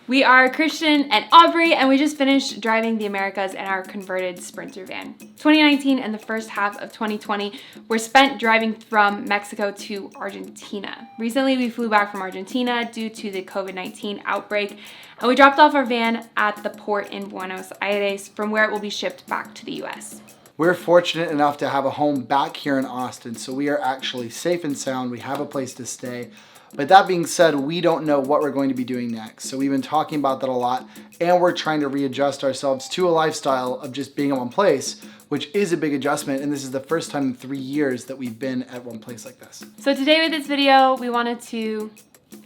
We are Christian and Aubry, and we just finished driving the Americas in our converted Sprinter van. 2019 and the first half of 2020 were spent driving from Mexico to Argentina. Recently, we flew back from Argentina due to the COVID-19 outbreak, and we dropped off our van at the port in Buenos Aires, from where it will be shipped back to the US. We're fortunate enough to have a home back here in Austin, so we are actually safe and sound. We have a place to stay. But that being said, we don't know what we're going to be doing next. So we've been talking about that a lot, and we're trying to readjust ourselves to a lifestyle of just being in one place, which is a big adjustment. And this is the first time in 3 years that we've been at one place like this. So today with this video, we wanted to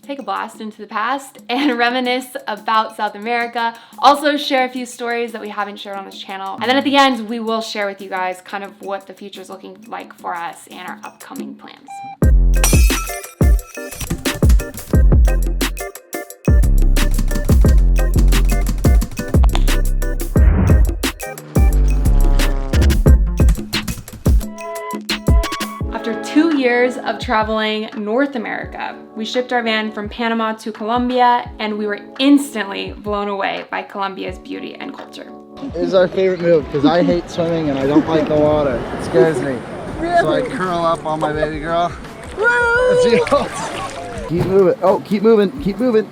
take a blast into the past and reminisce about South America. Also share a few stories that we haven't shared on this channel. And then at the end, we will share with you guys kind of what the future is looking like for us and our upcoming plans. After 2 years of traveling North America, we shipped our van from Panama to Colombia, and we were instantly blown away by Colombia's beauty and culture. This is our favorite move because I hate swimming and I don't like the water. It scares me. Really? So I curl up on my baby girl. Keep moving. Oh, keep moving. Keep moving.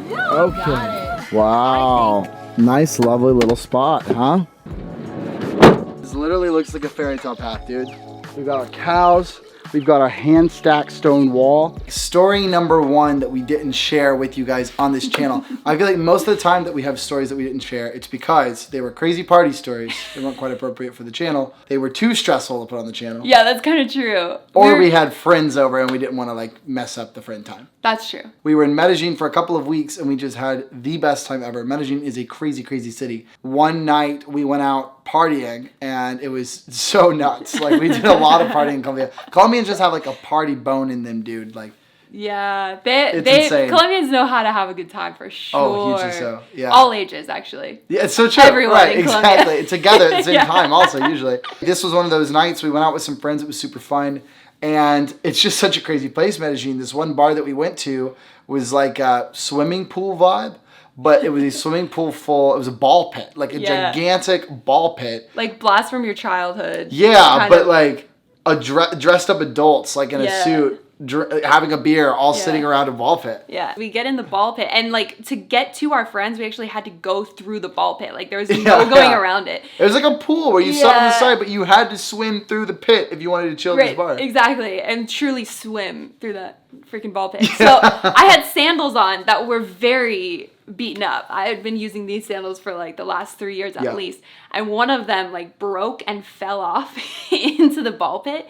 Yeah, okay. Wow. Nice, lovely little spot, huh? This literally looks like a fairy tale path, dude. We've got our cows. We've got our hand-stacked stone wall. Story number one that we didn't share with you guys on this channel. I feel like most of the time that we have stories that we didn't share, it's because they were crazy party stories. They weren't quite appropriate for the channel. They were too stressful to put on the channel. Yeah, that's kind of true. Or we had friends over and we didn't want to like mess up the friend time. That's true. We were in Medellin for a couple of weeks and we just had the best time ever. Medellin is a crazy, crazy city. One night we went out partying and it was so nuts. Like we did a lot of partying in Colombia. Colombians just have like a party bone in them, dude. Like, yeah, it's insane. Colombians know how to have a good time for sure. Oh, hugely so. Yeah. All ages, actually. Yeah, it's so true. Everyone right, in Colombia. exactly. Together at the same Yeah. time also, usually. This was one of those nights we went out with some friends. It was super fun. And it's just such a crazy place, Medellin. This one bar that we went to was like a swimming pool vibe, but it was a swimming pool full, it was a ball pit, like a gigantic ball pit. Like blast from your childhood. Yeah, but like dressed up adults, like in a suit, having a beer, all sitting around a ball pit. Yeah, we get in the ball pit, and like to get to our friends, we actually had to go through the ball pit. Like there was no going around it. It was like a pool where you sat on the side, but you had to swim through the pit if you wanted to chill in this bar. Exactly, and truly swim through that freaking ball pit. So I had sandals on that were very beaten up. I had been using these sandals for like the last 3 years at least, and one of them like broke and fell off into the ball pit.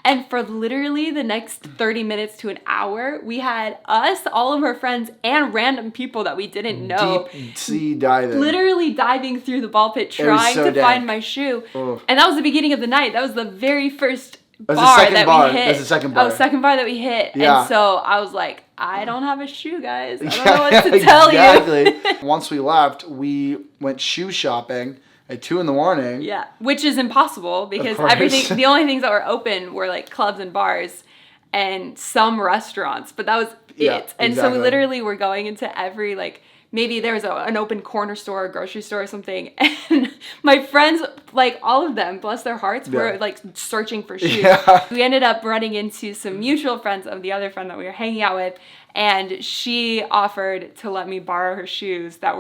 And for literally the next 30 minutes to an hour, we had us, all of our friends, and random people that we didn't know. Deep sea diving. Literally diving through the ball pit, trying to find my shoe. Oh. And that was the beginning of the night. That was the very first bar that we hit. That's the second bar. Oh, second bar that we hit. Yeah. And so I was like, I don't have a shoe, guys. I don't know what to tell you. Once we left, we went shoe shopping at 2 in the morning. Yeah, which is impossible because everything, the only things that were open were like clubs and bars and some restaurants, but that was it. And so we literally were going into every, like, maybe there was an open corner store, a grocery store or something. And my friends, like all of them, bless their hearts, were like searching for shoes. Yeah. We ended up running into some mutual friends of the other friend that we were hanging out with. And she offered to let me borrow her shoes that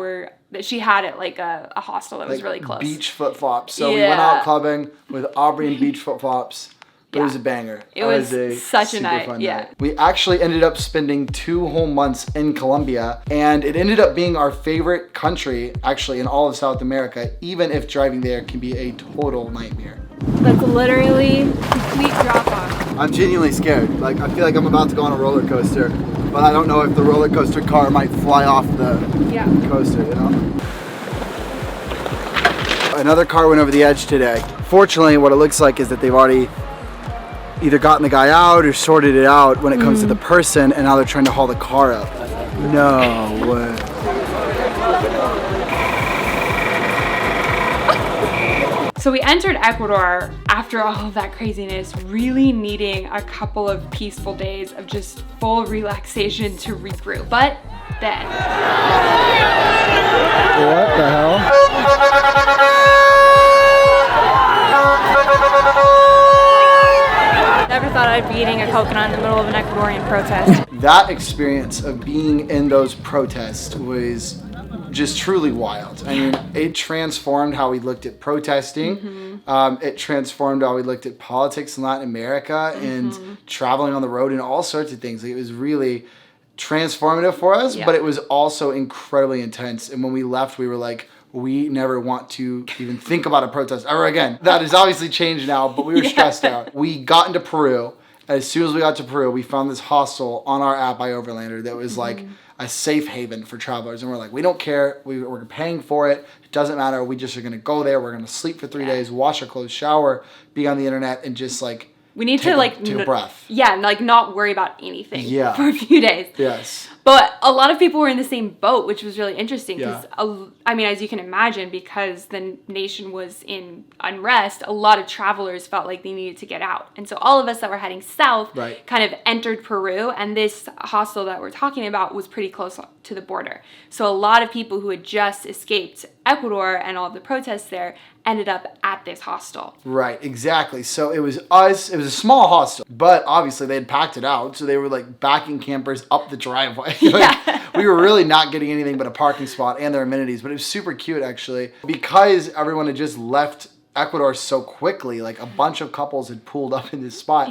she had at like a hostel that was really close. Beach flip-flops. So we went out clubbing with Aubry and beach flip-flops. It was a banger. It was such a night. Night. We actually ended up spending 2 whole months in Colombia, and it ended up being our favorite country actually in all of South America, even if driving there can be a total nightmare. That's literally complete drop-off. I'm genuinely scared. Like I feel like I'm about to go on a roller coaster, but I don't know if the roller coaster car might fly off the coaster, you know? Another car went over the edge today. Fortunately, what it looks like is that they've already either gotten the guy out or sorted it out when it comes to the person, and now they're trying to haul the car up. No way. So we entered Ecuador after all of that craziness, really needing a couple of peaceful days of just full relaxation to regroup. But then the hell? Never thought I'd be eating a coconut in the middle of an Ecuadorian protest. That experience of being in those protests was just truly wild. I mean, it transformed how we looked at protesting. It transformed how we looked at politics in Latin America and traveling on the road and all sorts of things. Like, it was really transformative for us, but it was also incredibly intense. And when we left, we were like, we never want to even think about a protest ever again. That has obviously changed now, but we were stressed out. We got into Peru. As soon as we got to Peru, we found this hostel on our app iOverlander that was like a safe haven for travelers. And we're like, we don't care. We're paying for it. It doesn't matter. We just are going to go there. We're going to sleep for 3 days, wash our clothes, shower, be on the internet, and just like we need to like take a breath. Yeah, and like not worry about anything for a few days. Yes. But a lot of people were in the same boat, which was really interesting. Because, I mean, as you can imagine, because the nation was in unrest, a lot of travelers felt like they needed to get out. And so all of us that were heading south kind of entered Peru. And this hostel that we're talking about was pretty close to the border. So a lot of people who had just escaped Ecuador and all of the protests there ended up at this hostel. Right, exactly. So it was us. It was a small hostel, but obviously they had packed it out. So they were like backing campers up the driveway. We were really not getting anything but a parking spot and their amenities, but it was super cute actually. Because everyone had just left Ecuador so quickly, like a bunch of couples had pulled up in this spot.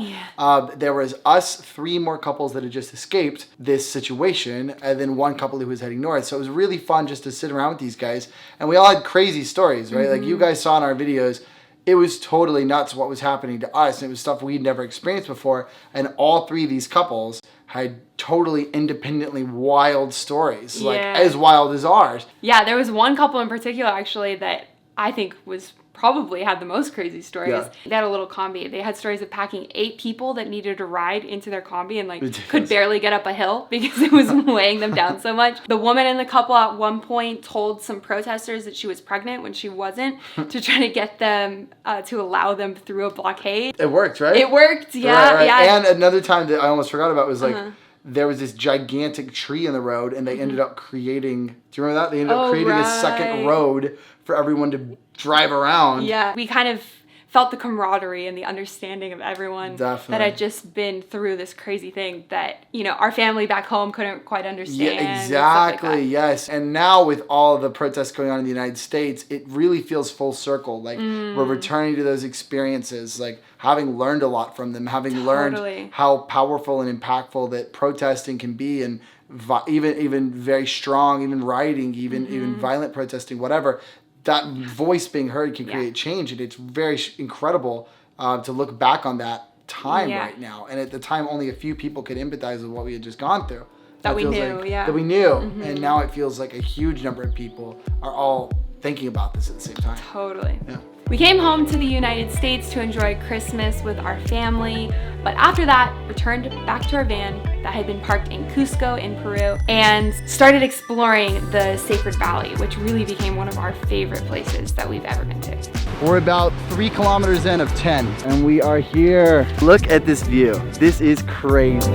There was us, 3 more couples that had just escaped this situation, and then 1 couple who was heading north. So it was really fun just to sit around with these guys, and we all had crazy stories, right? Like you guys saw in our videos, it was totally nuts what was happening to us, and it was stuff we'd never experienced before, and all 3 of these couples had totally independently wild stories, like as wild as ours. Yeah, there was one couple in particular actually that I think was probably had the most crazy stories. They had a little combi. They had stories of packing 8 people that needed a ride into their combi and like could barely get up a hill because it was weighing them down so much. The woman in the couple at one point told some protesters that she was pregnant when she wasn't to try to get them to allow them through a blockade. It worked, right? It worked, yeah. Right. And another time that I almost forgot about was like there was this gigantic tree in the road and they ended up creating, do you remember that? They ended up creating a second road for everyone to drive around. Yeah, we kind of felt the camaraderie and the understanding of everyone that had just been through this crazy thing that, you know, our family back home couldn't quite understand. Yeah, exactly, yes. And now with all of the protests going on in the United States, it really feels full circle. Like we're returning to those experiences, like having learned a lot from them, having learned how powerful and impactful that protesting can be, and even very strong, even rioting, even violent protesting, whatever. That voice being heard can create change, and it's very incredible to look back on that time right now. And at the time, only a few people could empathize with what we had just gone through. That we knew, That we knew, and now it feels like a huge number of people are all thinking about this at the same time. Totally. Yeah. We came home to the United States to enjoy Christmas with our family, but after that, returned back to our van that had been parked in Cusco in Peru and started exploring the Sacred Valley, which really became one of our favorite places that we've ever been to. We're about 3 kilometers in of 10, and we are here. Look at this view. This is crazy.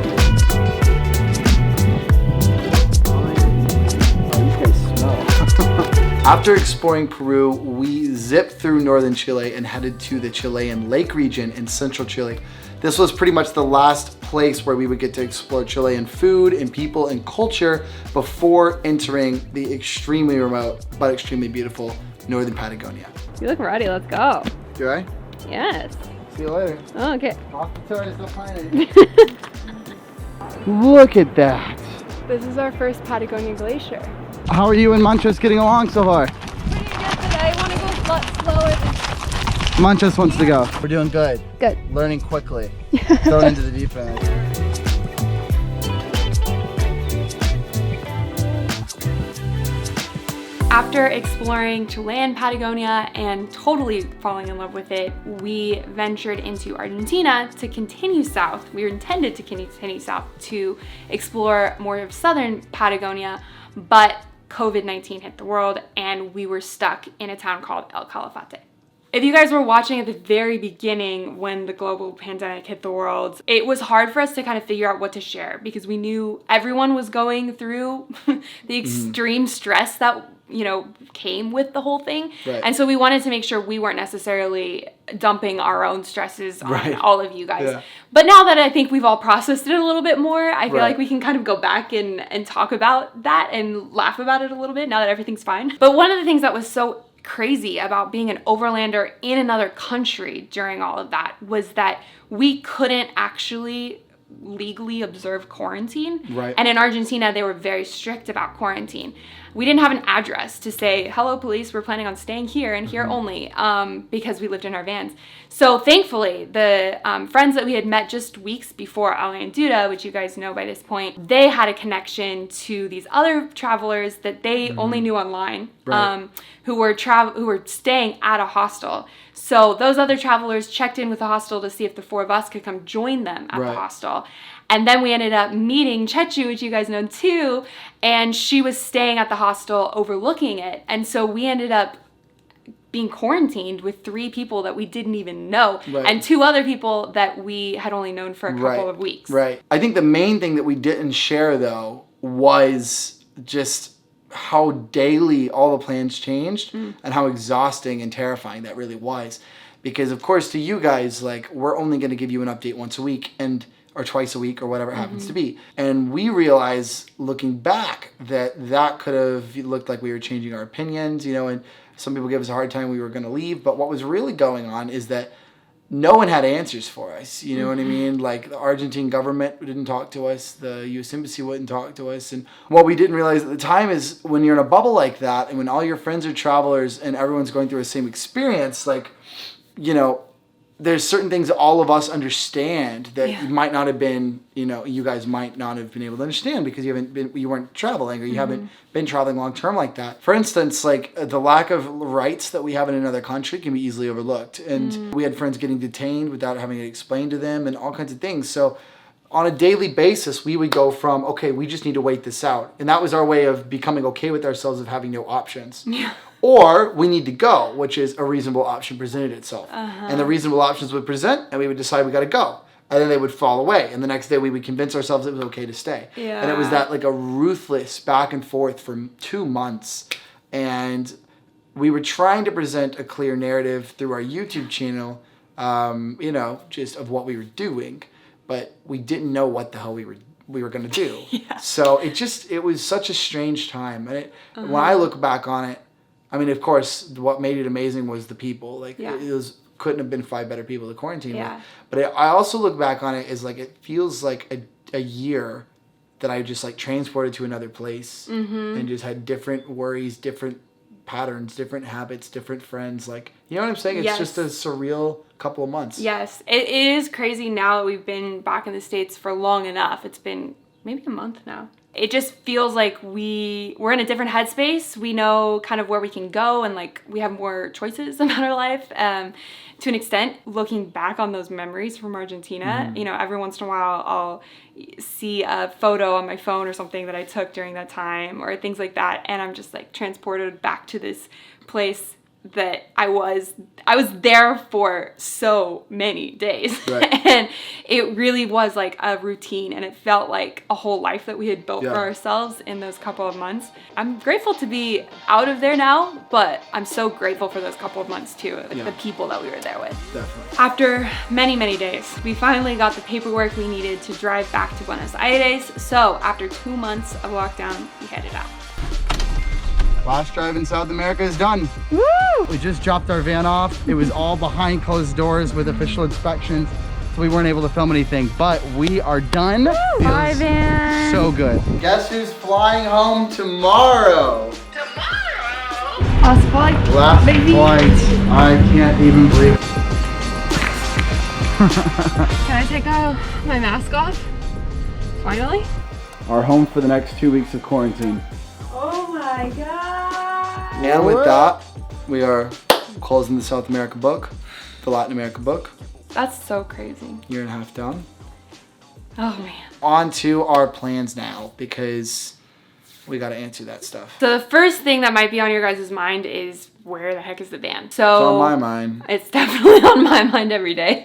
After exploring Peru, we zipped through northern Chile and headed to the Chilean lake region in central Chile. This was pretty much the last place where we would get to explore Chilean food and people and culture before entering the extremely remote but extremely beautiful northern Patagonia. You look ready, let's go. Do I? Yes. See you later. Oh, okay. Off the tourist, no planning. Look at that. This is our first Patagonia glacier. How are you and Manchas getting along so far? Pretty good today. I want to go a lot slower than... Manchas wants to go. We're doing good. Good. Learning quickly. Thrown into the deep end. After exploring Chilean Patagonia and totally falling in love with it, we ventured into Argentina to continue south. We were intended to continue south to explore more of southern Patagonia, but COVID-19 hit the world and we were stuck in a town called El Calafate. If you guys were watching at the very beginning when the global pandemic hit the world, it was hard for us to kind of figure out what to share because we knew everyone was going through the extreme stress that came with the whole thing. Right. And so we wanted to make sure we weren't necessarily dumping our own stresses on all of you guys. Yeah. But now that I think we've all processed it a little bit more, I feel like we can kind of go back and talk about that and laugh about it a little bit now that everything's fine. But one of the things that was so crazy about being an overlander in another country during all of that was that we couldn't actually legally observe quarantine. Right. And in Argentina, they were very strict about quarantine. We didn't have an address to say, hello, police, we're planning on staying here and here only, because we lived in our vans. So thankfully, the friends that we had met just weeks before Ali and Duda, which you guys know by this point, they had a connection to these other travelers that they only knew online, who were staying at a hostel. So those other travelers checked in with the hostel to see if the 4 of us could come join them at the hostel. And then we ended up meeting Chechu, which you guys know too, and she was staying at the hostel overlooking it. And so we ended up being quarantined with 3 people that we didn't even know, and 2 other people that we had only known for a couple of weeks. Right. I think the main thing that we didn't share, though, was just how daily all the plans changed and how exhausting and terrifying that really was. Because, of course, to you guys, like, we're only going to give you an update once a week or twice a week or whatever it happens to be. And we realize, looking back, that could have looked like we were changing our opinions, and some people give us a hard time we were going to leave. But what was really going on is that no one had answers for us. You know what I mean? Like, the Argentine government didn't talk to us. The U.S. Embassy wouldn't talk to us. And what we didn't realize at the time is when you're in a bubble like that and when all your friends are travelers and everyone's going through the same experience, like, there's certain things that all of us understand that you might not have been, you guys might not have been able to understand because you weren't traveling or you haven't been traveling long term like that. For instance, like the lack of rights that we have in another country can be easily overlooked. And we had friends getting detained without having it explained to them and all kinds of things. So on a daily basis, we would go from, okay, we just need to wait this out. And that was our way of becoming okay with ourselves of having no options. Yeah. Or we need to go, which is a reasonable option presented itself. And the reasonable options would present, and we would decide we got to go. And then they would fall away. And the next day we would convince ourselves it was okay to stay. Yeah. And it was that like a ruthless back and forth for 2 months. And we were trying to present a clear narrative through our YouTube channel, just of what we were doing. But we didn't know what the hell we were going to do. So it was such a strange time. And when I look back on it, I mean, of course, what made it amazing was the people. Like, couldn't have been 5 better people to quarantine with. But I also look back on it as, like, it feels like a year that I just, like, transported to another place and just had different worries, different patterns, different habits, different friends. Like, you know what I'm saying? It's just a surreal couple of months. Yes. It is crazy now that we've been back in the States for long enough. It's been maybe a month now. It just feels like we're in a different headspace. We know kind of where we can go and like we have more choices about our life. To an extent, looking back on those memories from Argentina, every once in a while I'll see a photo on my phone or something that I took during that time or things like that. And I'm just like transported back to this place that I was there for so many days. Right. And it really was like a routine and it felt like a whole life that we had built for ourselves in those couple of months. I'm grateful to be out of there now, but I'm so grateful for those couple of months too, like the people that we were there with. Definitely. After many, many days, we finally got the paperwork we needed to drive back to Buenos Aires. So after 2 months of lockdown, we headed out. Last drive in South America is done. Woo! We just dropped our van off. It was all behind closed doors with official inspections, so we weren't able to film anything, but we are done. Bye, van. So good. Guess who's flying home tomorrow? Last flight. Last flight. I can't even believe it. Can I take my mask off? Finally? Our home for the next 2 weeks of quarantine. Oh my God. And with that, we are closing the South America book, the Latin America book. That's so crazy. Year and a half down. Oh man. On to our plans now, because we got to answer that stuff. So the first thing that might be on your guys' mind is where the heck is the van? So it's on my mind. It's definitely on my mind every day.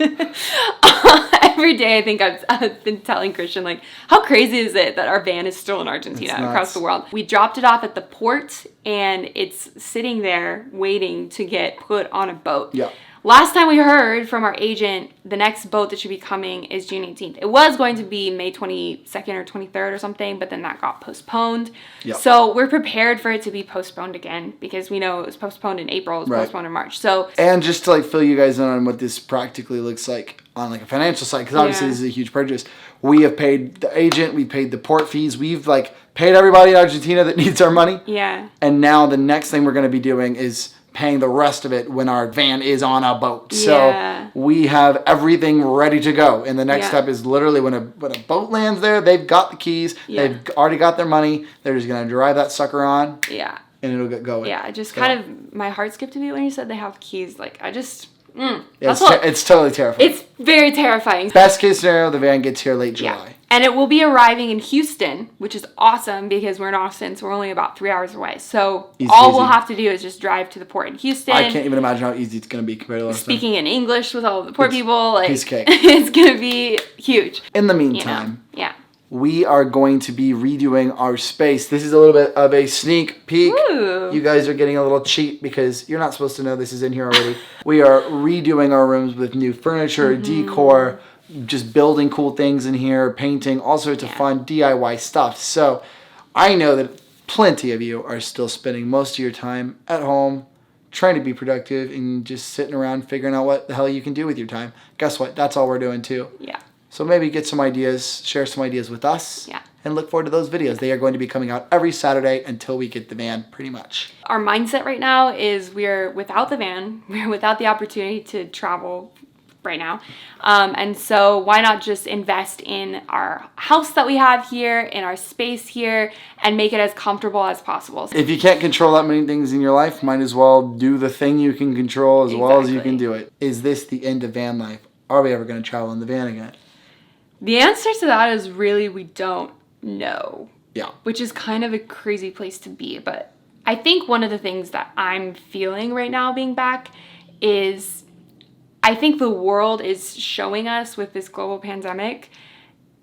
Every day I think I've been telling Christian, like, how crazy is it that our van is still in Argentina across the world? We dropped it off at the port and it's sitting there waiting to get put on a boat. Yeah. Last time we heard from our agent, the next boat that should be coming is June 18th. It was going to be May 22nd or 23rd or something, but then that got postponed. Yep. So we're prepared for it to be postponed again because we know it was postponed in April, it was postponed in March. So, and just to like fill you guys in on what this practically looks like on like a financial side, because obviously this is a huge purchase. We have paid the agent, we paid the port fees, we've like paid everybody in Argentina that needs our money. Yeah. And now the next thing we're going to be doing is paying the rest of it when our van is on a boat. So we have everything ready to go. And the next step is literally when a boat lands there, they've got the keys, they've already got their money, they're just going to drive that sucker on. Yeah. And it'll get going. Yeah, just kind of, my heart skipped a beat when you said they have keys. Like, I just, it's totally terrifying. It's very terrifying. Best case scenario, the van gets here late July. Yeah. And it will be arriving in Houston, which is awesome because we're in Austin, so we're only about 3 hours away. So all we'll have to do is just drive to the port in Houston. I can't even imagine how easy it's going to be compared to last time. Speaking in English with all of the port people, like, piece of cake. It's going to be huge. In the meantime, we are going to be redoing our space. This is a little bit of a sneak peek. Ooh. You guys are getting a little cheap because you're not supposed to know this is in here already. We are redoing our rooms with new furniture, decor, just building cool things in here, painting, all sorts of fun DIY stuff. So I know that plenty of you are still spending most of your time at home trying to be productive and just sitting around figuring out what the hell you can do with your time. Guess what? That's all we're doing too. Yeah. So maybe get some ideas, share some ideas with us, and look forward to those videos. They are going to be coming out every Saturday until we get the van, pretty much. Our mindset right now is we're without the van. We're without the opportunity to travel right now. And so why not just invest in our house that we have here, in our space here, and make it as comfortable as possible. If you can't control that many things in your life, might as well do the thing you can control as well as you can do it. Is this the end of van life? Are we ever going to travel in the van again? The answer to that is really we don't know. Yeah. Which is kind of a crazy place to be. But I think one of the things that I'm feeling right now being back is I think the world is showing us with this global pandemic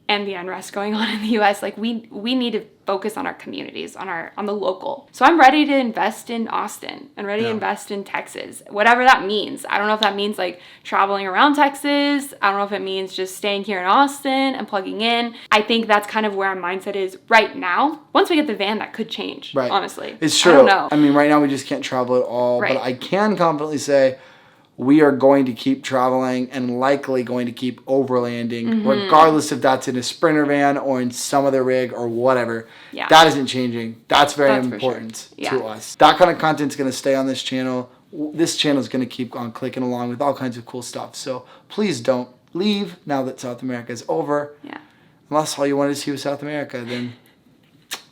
and the unrest going on in the US, like we need to focus on our communities, on the local. So I'm ready to invest in Austin and ready to invest in Texas, whatever that means. I don't know if that means like traveling around Texas. I don't know if it means just staying here in Austin and plugging in. I think that's kind of where our mindset is right now. Once we get the van, that could change, honestly. It's true. I don't know. I mean, right now we just can't travel at all, but I can confidently say we are going to keep traveling and likely going to keep overlanding, regardless if that's in a Sprinter van or in some other rig or whatever. Yeah. That isn't changing. That's very important to us. That kind of content's going to stay on this channel. This channel is going to keep on clicking along with all kinds of cool stuff. So please don't leave now that South America is over. Yeah. Unless all you want to see was South America, then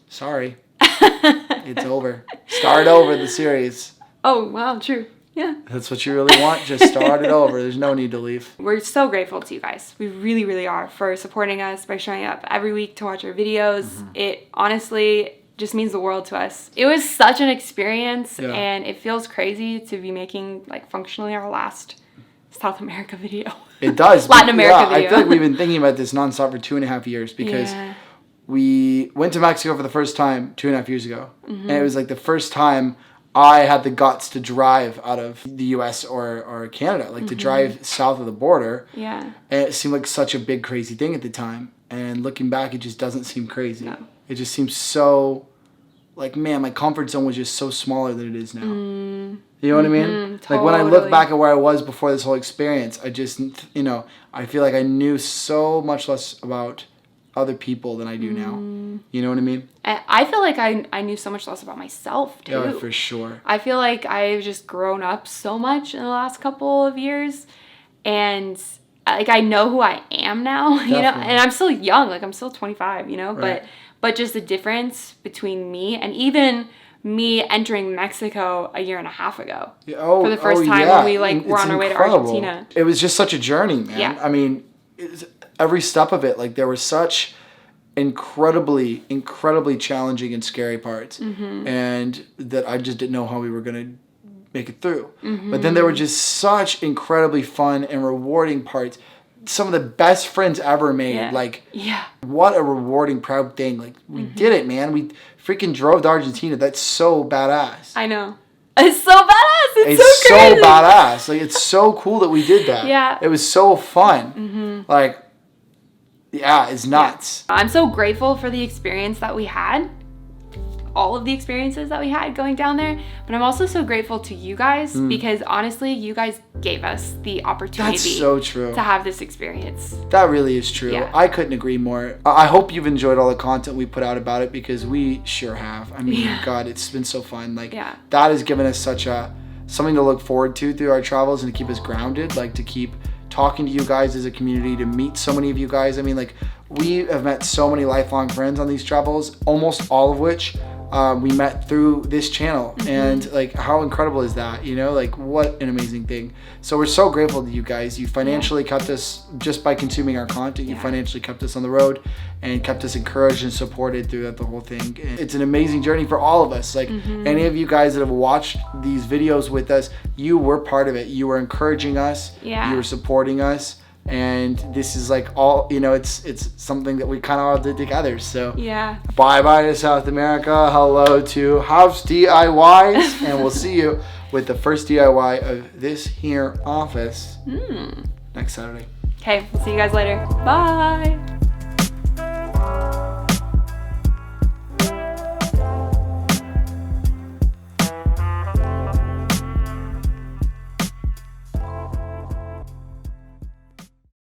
sorry. It's over. Start over the series. Oh, wow, true. Yeah. That's what you really want. Just start it over. There's no need to leave. We're so grateful to you guys. We really, really are for supporting us by showing up every week to watch our videos. It honestly just means the world to us. It was such an experience and it feels crazy to be making like functionally our last South America video. It does. Latin America video. I feel like we've been thinking about this nonstop for 2.5 years because we went to Mexico for the first time 2.5 years ago. And it was like the first time I had the guts to drive out of the US or Canada, like to drive south of the border. Yeah. And it seemed like such a big, crazy thing at the time. And looking back, it just doesn't seem crazy. No. It just seems so, like, man, my comfort zone was just so smaller than it is now. You know what I mean? Totally. Like, when I look back at where I was before this whole experience, I just, you know, I feel like I knew so much less about other people than I do now. You know what I mean? I feel like I knew so much less about myself too. Yeah, for sure. I feel like I've just grown up so much in the last couple of years, and like I know who I am now. Definitely. You know, and I'm still young. Like I'm still 25. You know, but just the difference between me and even me entering Mexico a year and a half ago for the first time when we like were on our way to Argentina. It was just such a journey, man. Yeah. I mean, every step of it, like there were such incredibly challenging and scary parts, and that I just didn't know how we were gonna make it through. But then there were just such incredibly fun and rewarding parts. Some of the best friends ever made. Like, what a rewarding, proud thing. Like, we did it, man. We freaking drove to Argentina. That's so badass. I know. It's so badass. It's so crazy. So badass. Like, it's so cool that we did that. Yeah. It was so fun. Like, yeah, it's nuts. I'm so grateful for the experience that we had. All of the experiences that we had going down there, but I'm also so grateful to you guys because honestly, you guys gave us the opportunity. That's so true. To have this experience. That really is true. Yeah. I couldn't agree more. I hope you've enjoyed all the content we put out about it because we sure have. I mean, God, it's been so fun. Like that has given us such something to look forward to through our travels and to keep us grounded, like to keep talking to you guys as a community, to meet so many of you guys. I mean, like we have met so many lifelong friends on these travels, almost all of which we met through this channel. And like, how incredible is that? You know, like what an amazing thing. So we're so grateful to you guys. You financially kept us, just by consuming our content, you financially kept us on the road and kept us encouraged and supported throughout the whole thing. And it's an amazing journey for all of us. Like any of you guys that have watched these videos with us, you were part of it. You were encouraging us. You were supporting us. And this is like all, you know, it's something that we kind of all did together. So bye-bye to South America. Hello to House DIYs. And we'll see you with the first DIY of this here office next Saturday. Okay, we'll see you guys later. Bye.